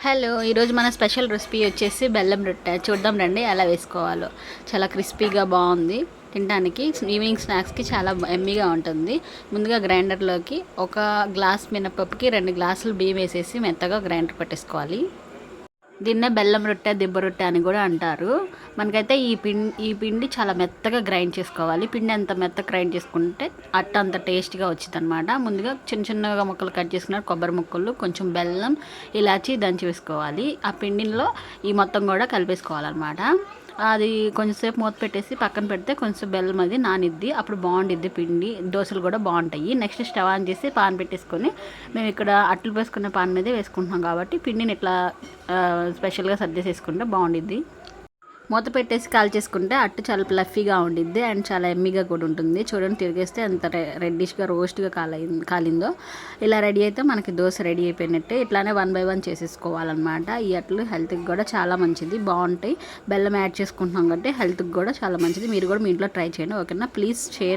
Hello, ఈరోజు మన special recipe వచ్చేసి బెల్లం రొట్టె. చూద్దాం రండి ఎలా వేసుకోవాలో. చాలా క్రిస్పీగా బాగుంది, తినడానికి ఈవినింగ్ స్నాక్స్కి చాలా ఎమ్మీగా ఉంటుంది. ముందుగా గ్రైండర్లోకి ఒక గ్లాస్ మినపప్పుకి 2 గ్లాసులు బియ్యం వేసేసి మెత్తగా గ్రైండర్ పట్టేసుకోవాలి. దీన్నే బెల్లం రొట్టె, దిబ్బ రొట్టె అని కూడా అంటారు. మనకైతే ఈ పిండి చాలా మెత్తగా గ్రైండ్ చేసుకోవాలి. పిండి ఎంత మెత్తగా గ్రైండ్ చేసుకుంటే అట్ట అంత టేస్ట్గా వచ్చింది అనమాట. ముందుగా చిన్న చిన్నగా ముక్కలు కట్ చేసుకున్న కొబ్బరి ముక్కలు, కొంచెం బెల్లం, ఇలాచి దంచి వేసుకోవాలి. ఆ పిండిలో ఈ మొత్తం కూడా కలిపేసుకోవాలన్నమాట. అది కొంచెంసేపు మూత పెట్టేసి పక్కన పెడితే కొంచెం బెల్లం అది నానిద్ది. అప్పుడు బాగుండిద్ది పిండి. దోశలు కూడా బాగుంటాయి. నెక్స్ట్ స్టవ్ ఆన్ చేసి పాన్ పెట్టేసుకొని, మేము ఇక్కడ అట్లు వేసుకునే పాన్ మీదే వేసుకుంటున్నాం కాబట్టి పిండిని ఇట్లా స్పెషల్గా సర్దేసేసుకుంటే బాగుండిద్ది. మూత పెట్టేసి కాల్ చేసుకుంటే అట్టు చాలా ఫ్లఫీగా ఉండిద్ది అండ్ చాలా ఎమ్మీగా కూడా ఉంటుంది. చూడండి, తిరిగేస్తే ఎంత రెడ్డిష్గా రోస్ట్గా కాలిందో. ఇలా రెడీ అయితే మనకి దోశ రెడీ అయిపోయినట్టే. ఇట్లానే 1 by 1 చేసేసుకోవాలన్నమాట. ఈ అట్లు హెల్త్కి కూడా చాలా మంచిది, బాగుంటాయి. బెల్లం యాడ్ చేసుకుంటున్నాం కాబట్టి హెల్త్కి కూడా చాలా మంచిది. మీరు కూడా మీ ఇంట్లో ట్రై చేయండి. ఓకేనా? Please share.